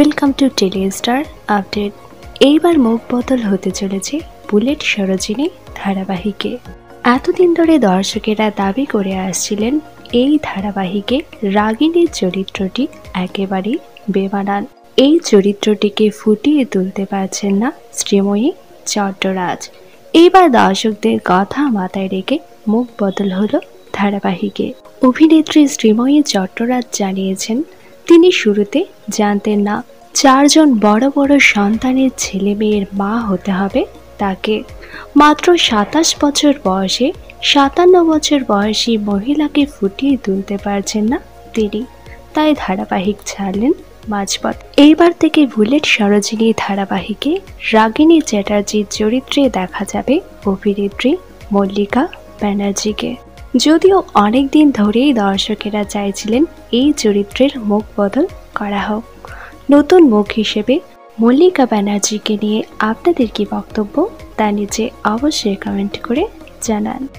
Welcome to Telestar update. এইবার মুখ বদল হতে চলেছে বুলেট সরোজিনী ধারাবাহিকে। এতদিন ধরে দর্শকেরা দাবি করে আসছিলেন এই ধারাবাহিকে রাগিনীর চরিত্রটি একেবারেই বেমানান। এই চরিত্রটিকে ফুটিয়ে তুলতে পারছেন না শ্রীময়ী চট্টরাজ। এইবার দর্শকদের কথা মাথায় রেখে মুখ বদল হলো ধারাবাহিকে। অভিনেত্রী শ্রীময়ী চট্টরাজ জানিয়েছেন, তিনি শুরুতে জানতেন না 4 জন বড় বড় সন্তানের ছেলে মেয়ের মা হতে হবে তাকে। মাত্র 27 বছর বয়সে 57 বছর বয়সী মহিলাকে ফুটিয়ে তুলতে পারছেন না তিনি, তাই ধারাবাহিক ছাড়লেন মাঝপথ। এইবার থেকে বুলেট সরোজিনী ধারাবাহিকে রাগিনী চ্যাটার্জির চরিত্রে দেখা যাবে অভিনেত্রী মল্লিকা ব্যানার্জিকে। যদিও অনেকদিন ধরেই দর্শকেরা চাইছিলেন এই চরিত্রের মুখ বদল করা হোক। নতুন মুখ হিসেবে মল্লিকা ব্যানার্জিকে নিয়ে আপনাদের কি বক্তব্য তা নিচে অবশ্যই কমেন্ট করে জানান।